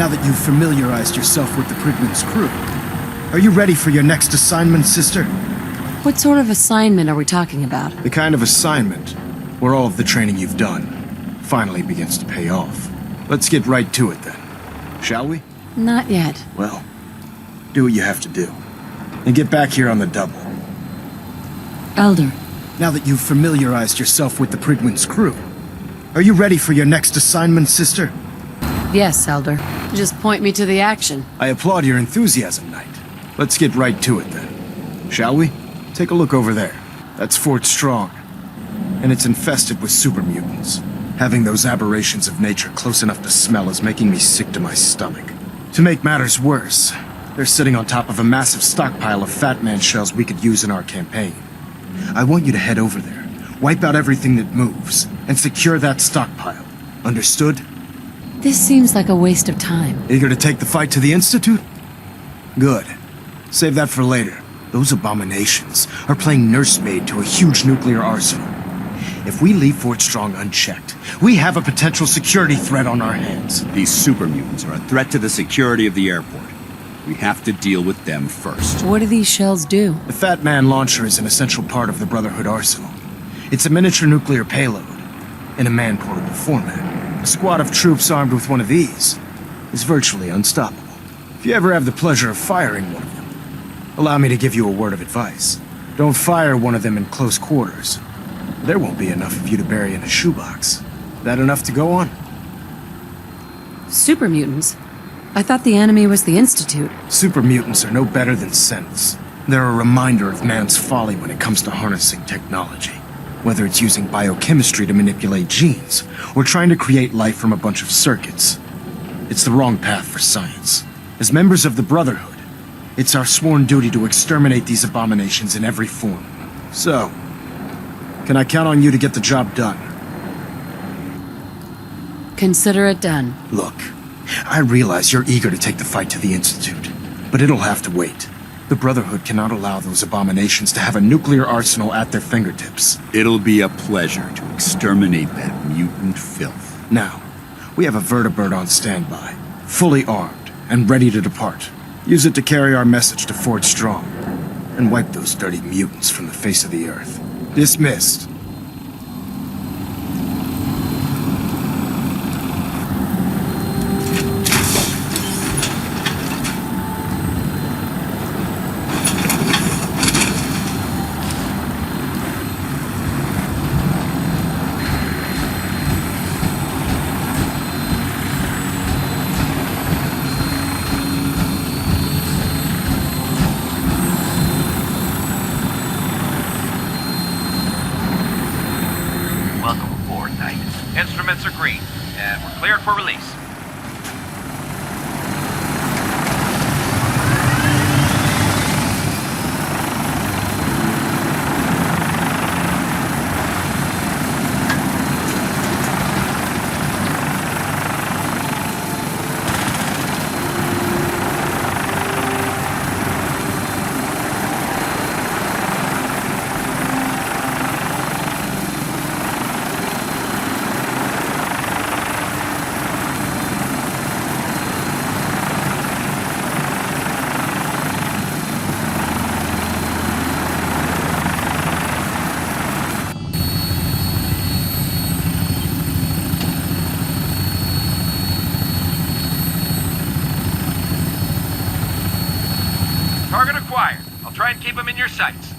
Now that you've familiarized yourself with the Prigman's crew, are you ready for your next assignment, sister? What sort of assignment are we talking about? The kind of assignment where all of the training you've done finally begins to pay off. Let's get right to it then, shall we? Not yet. Well, do what you have to do. And get back here on the double. Elder. Now that you've familiarized yourself with the Prigman's crew, are you ready for your next assignment, sister? Yes, Elder. Just point me to the action. I applaud your enthusiasm, Knight. Let's get right to it then, shall we? Take a look over there. That's Fort Strong. And it's infested with super mutants. Having those aberrations of nature close enough to smell is making me sick to my stomach. To make matters worse, they're sitting on top of a massive stockpile of Fat Man shells we could use in our campaign. I want you to head over there, wipe out everything that moves, and secure that stockpile. Understood? This seems like a waste of time. Eager to take the fight to the Institute? Good. Save that for later. Those abominations are playing nursemaid to a huge nuclear arsenal. If we leave Fort Strong unchecked, we have a potential security threat on our hands. These super mutants are a threat to the security of the airport. We have to deal with them first. What do these shells do? The Fat Man launcher is an essential part of the Brotherhood arsenal. It's a miniature nuclear payload in a man-portable format. A squad of troops armed with one of these is virtually unstoppable. If you ever have the pleasure of firing one of them, allow me to give you a word of advice. Don't fire one of them in close quarters. There won't be enough of you to bury in a shoebox. That enough to go on? Super mutants? I thought the enemy was the Institute. Super mutants are no better than synths. They're a reminder of man's folly when it comes to harnessing technology. Whether it's using biochemistry to manipulate genes, or trying to create life from a bunch of circuits. It's the wrong path for science. As members of the Brotherhood, it's our sworn duty to exterminate these abominations in every form. So, can I count on you to get the job done? Consider it done. Look, I realize you're eager to take the fight to the Institute, but it'll have to wait. The Brotherhood cannot allow those abominations to have a nuclear arsenal at their fingertips. It'll be a pleasure to exterminate that mutant filth. Now, we have a vertibird on standby, fully armed and ready to depart. Use it to carry our message to Fort Strong, and wipe those dirty mutants from the face of the earth. Dismissed. Instruments are green, and we're cleared for release. Target acquired. I'll try and keep him in your sights.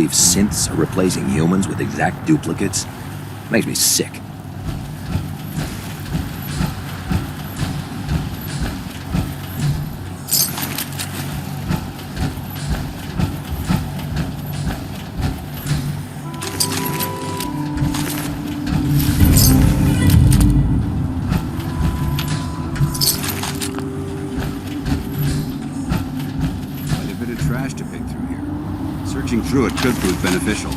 believe synths are replacing humans with exact duplicates? Makes me sick. Searching through it could prove beneficial.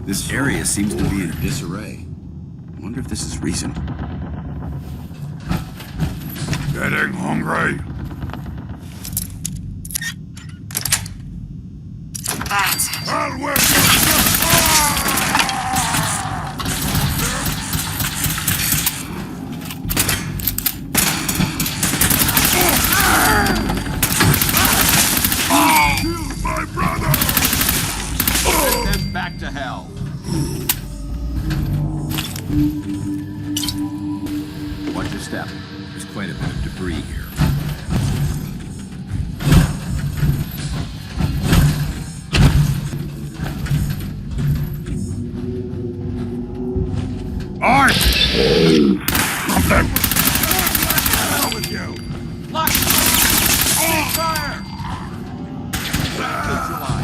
This area seems to be in disarray. I wonder if this is recent. Getting hungry. I'll work. My brother. Send them back to hell. Watch your step. There's quite a bit of debris here. Art! Something! Hell with you! Lock! Fire! Neutralize.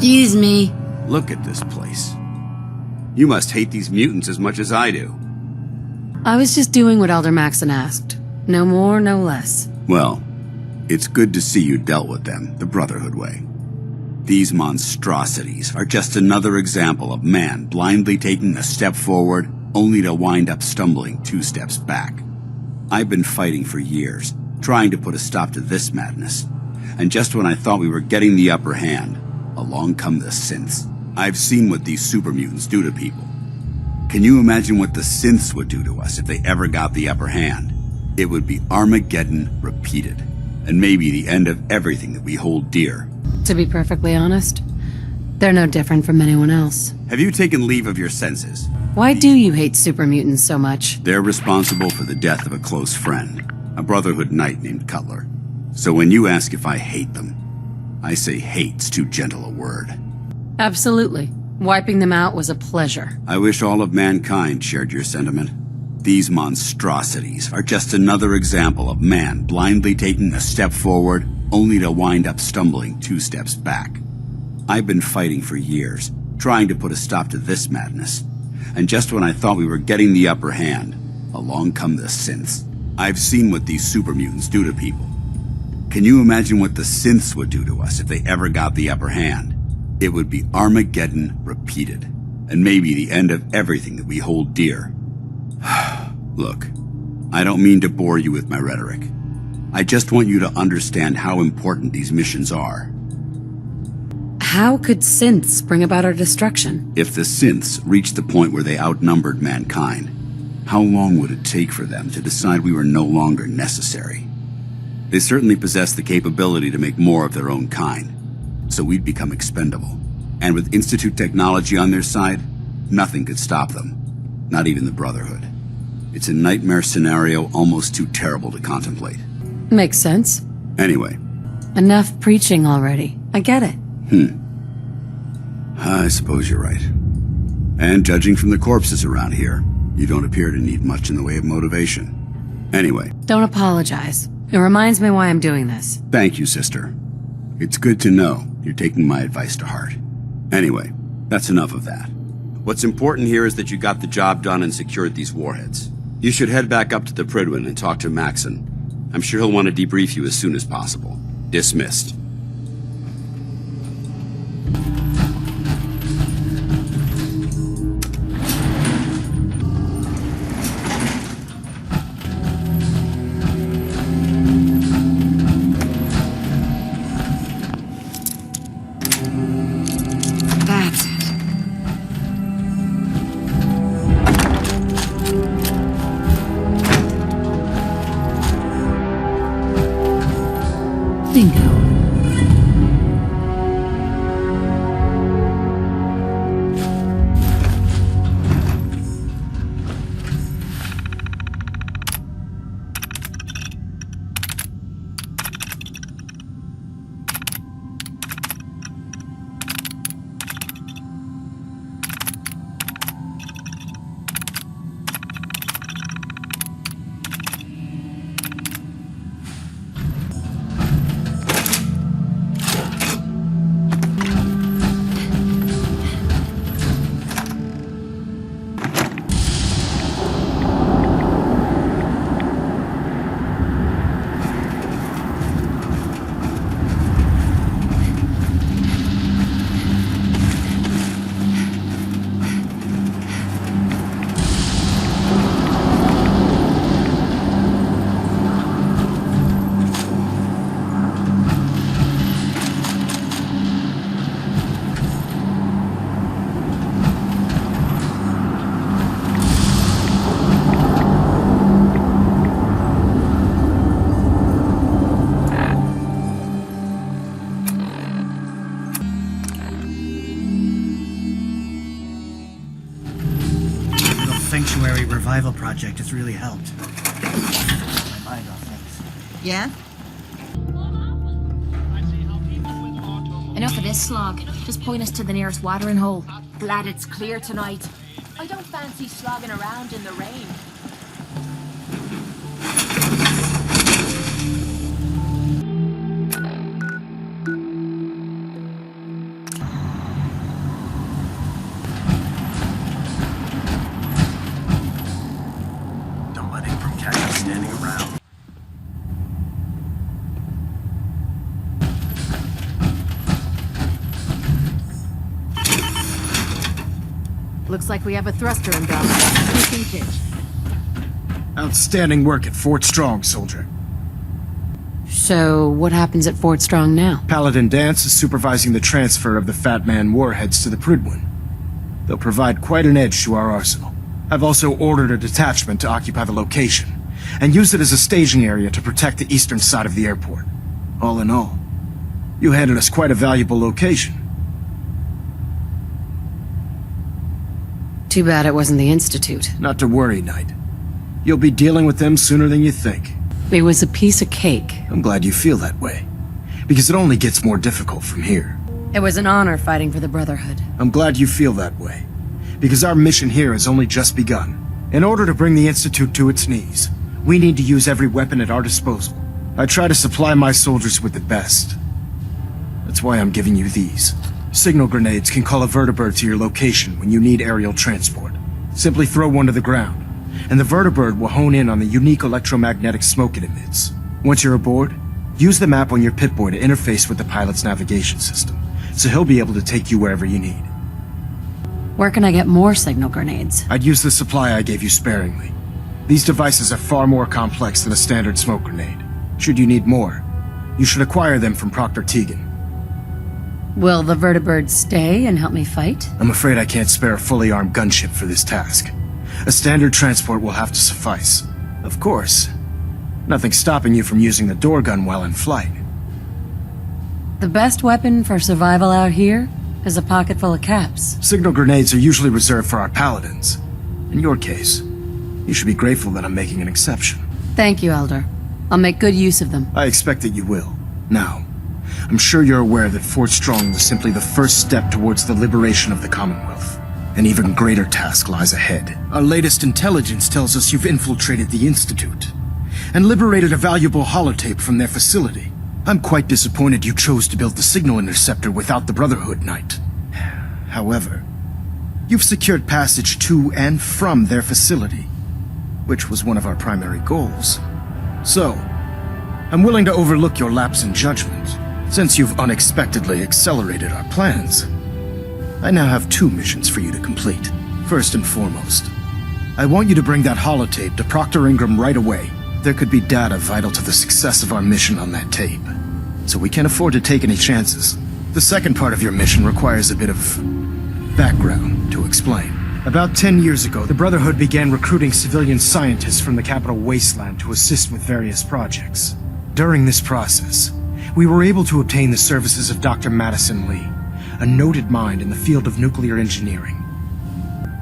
Excuse me. Look at this place. You must hate these mutants as much as I do. I was just doing what Elder Maxson asked. No more, no less. Well, it's good to see you dealt with them the Brotherhood way. These monstrosities are just another example of man blindly taking a step forward only to wind up stumbling 2 steps back. I've been fighting for years, trying to put a stop to this madness. And just when I thought we were getting the upper hand, along come the synths. I've seen what these super mutants do to people. Can you imagine what the synths would do to us if they ever got the upper hand? It would be Armageddon repeated, and maybe the end of everything that we hold dear. To be perfectly honest, they're no different from anyone else. Have you taken leave of your senses? Why do you hate super mutants so much? They're responsible for the death of a close friend, a Brotherhood knight named Cutler. So when you ask if I hate them, I say hate's too gentle a word. Absolutely. Wiping them out was a pleasure. I wish all of mankind shared your sentiment. These monstrosities are just another example of man blindly taking a step forward only to wind up stumbling 2 steps back. I've been fighting for years, trying to put a stop to this madness. And just when I thought we were getting the upper hand, along come the synths. I've seen what these super mutants do to people. Can you imagine what the synths would do to us if they ever got the upper hand? It would be Armageddon repeated, and maybe the end of everything that we hold dear. Look, I don't mean to bore you with my rhetoric. I just want you to understand how important these missions are. How could synths bring about our destruction? If the synths reached the point where they outnumbered mankind, how long would it take for them to decide we were no longer necessary? They certainly possess the capability to make more of their own kind, so we'd become expendable. And with Institute technology on their side, nothing could stop them. Not even the Brotherhood. It's a nightmare scenario almost too terrible to contemplate. Makes sense. Anyway. Enough preaching already. I get it. I suppose you're right. And judging from the corpses around here, you don't appear to need much in the way of motivation. Anyway. Don't apologize. It reminds me why I'm doing this. Thank you, sister. It's good to know you're taking my advice to heart. Anyway, that's enough of that. What's important here is that you got the job done and secured these warheads. You should head back up to the Prydwen and talk to Maxson. I'm sure he'll want to debrief you as soon as possible. Dismissed. That's it. Bingo. Sanctuary revival project has really helped. My mind off things. Yeah? Enough of this slog. Just point us to the nearest watering hole. Glad it's clear tonight. I don't fancy slogging around in the rain. Looks like we have a thruster imbalance. Taking pitch. Outstanding work at Fort Strong, soldier. So, what happens at Fort Strong now? Paladin Dance is supervising the transfer of the Fat Man warheads to the Prydwen. They'll provide quite an edge to our arsenal. I've also ordered a detachment to occupy the location, and use it as a staging area to protect the eastern side of the airport. All in all, you handed us quite a valuable location. Too bad it wasn't the Institute. Not to worry, Knight. You'll be dealing with them sooner than you think. It was a piece of cake. I'm glad you feel that way, because it only gets more difficult from here. It was an honor fighting for the Brotherhood. I'm glad you feel that way, because our mission here has only just begun. In order to bring the Institute to its knees, we need to use every weapon at our disposal. I try to supply my soldiers with the best. That's why I'm giving you these. Signal grenades can call a vertibird to your location when you need aerial transport. Simply throw one to the ground, and the vertibird will hone in on the unique electromagnetic smoke it emits. Once you're aboard, use the map on your Pip-Boy to interface with the pilot's navigation system, so he'll be able to take you wherever you need. Where can I get more signal grenades? I'd use the supply I gave you sparingly. These devices are far more complex than a standard smoke grenade. Should you need more, you should acquire them from Proctor Tegan. Will the vertibird stay and help me fight? I'm afraid I can't spare a fully armed gunship for this task. A standard transport will have to suffice. Of course, nothing stopping you from using the door gun while in flight. The best weapon for survival out here is a pocket full of caps. Signal grenades are usually reserved for our paladins. In your case, you should be grateful that I'm making an exception. Thank you, Elder. I'll make good use of them. I expect that you will. Now, I'm sure you're aware that Fort Strong was simply the first step towards the liberation of the Commonwealth. An even greater task lies ahead. Our latest intelligence tells us you've infiltrated the Institute and liberated a valuable holotape from their facility. I'm quite disappointed you chose to build the signal interceptor without the Brotherhood, Knight. However, you've secured passage to and from their facility, which was one of our primary goals. So, I'm willing to overlook your lapse in judgment, since you've unexpectedly accelerated our plans. I now have 2 missions for you to complete. First and foremost, I want you to bring that holotape to Proctor Ingram right away. There could be data vital to the success of our mission on that tape, so we can't afford to take any chances. The second part of your mission requires a bit of background to explain. About 10 years ago, the Brotherhood began recruiting civilian scientists from the capital Wasteland to assist with various projects. During this process, we were able to obtain the services of Dr. Madison Lee, a noted mind in the field of nuclear engineering.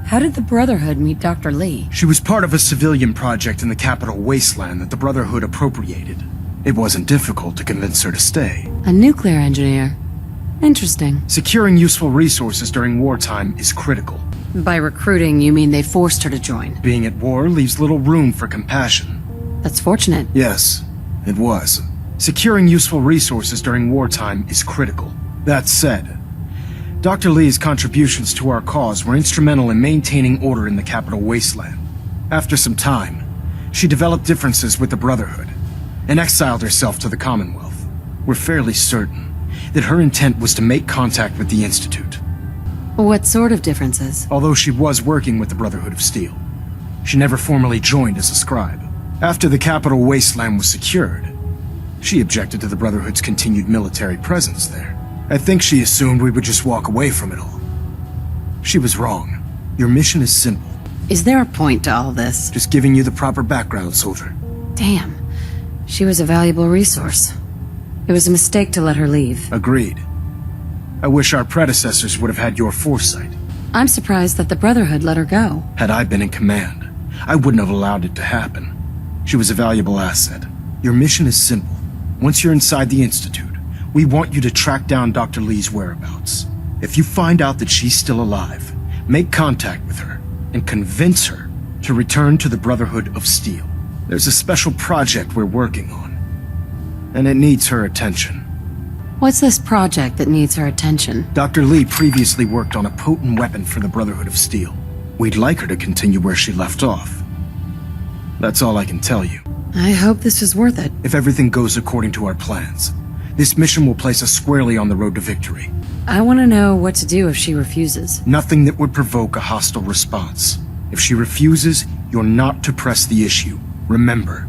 How did the Brotherhood meet Dr. Lee? She was part of a civilian project in the capital Wasteland that the Brotherhood appropriated. It wasn't difficult to convince her to stay. A nuclear engineer. Interesting. Securing useful resources during wartime is critical. By recruiting, you mean they forced her to join? Being at war leaves little room for compassion. That's fortunate. Yes, it was. Securing useful resources during wartime is critical. That said, Dr. Lee's contributions to our cause were instrumental in maintaining order in the capital Wasteland. After some time, she developed differences with the Brotherhood and exiled herself to the Commonwealth. We're fairly certain that her intent was to make contact with the Institute. What sort of differences? Although she was working with the Brotherhood of Steel, she never formally joined as a scribe. After the capital Wasteland was secured, she objected to the Brotherhood's continued military presence there. I think she assumed we would just walk away from it all. She was wrong. Your mission is simple. Is there a point to all this? Just giving you the proper background, soldier. Damn. She was a valuable resource. It was a mistake to let her leave. Agreed. I wish our predecessors would have had your foresight. I'm surprised that the Brotherhood let her go. Had I been in command, I wouldn't have allowed it to happen. She was a valuable asset. Your mission is simple. Once you're inside the Institute, we want you to track down Dr. Lee's whereabouts. If you find out that she's still alive, make contact with her and convince her to return to the Brotherhood of Steel. There's a special project we're working on, and it needs her attention. What's this project that needs her attention? Dr. Lee previously worked on a potent weapon for the Brotherhood of Steel. We'd like her to continue where she left off. That's all I can tell you. I hope this is worth it. If everything goes according to our plans, This mission will place us squarely on the road to victory. I want to know what to do if she refuses. Nothing that would provoke a hostile response. If she refuses, you're not to press the issue. Remember,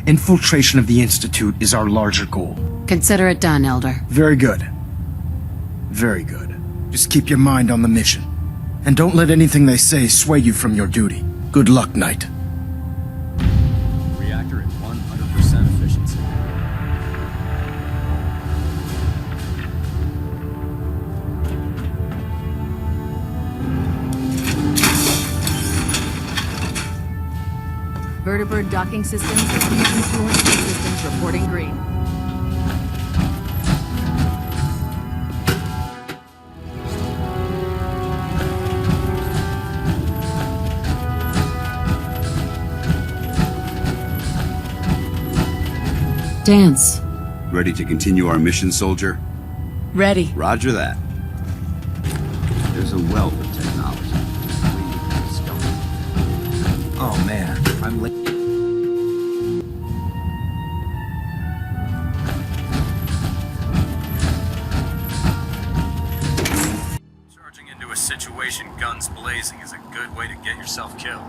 infiltration of the Institute is our larger goal. Consider it done, Elder. Very good. Very good. Just keep your mind on the mission. And don't let anything they say sway you from your duty. Good luck, Knight. Reactor at 100% efficiency. Vertibird docking systems and fusion fluency systems reporting green. Dance. Ready to continue our mission, soldier? Ready. Roger that. There's a wealth of technology waiting to discover. Oh man, I'm late. Charging into a situation guns blazing is a good way to get yourself killed.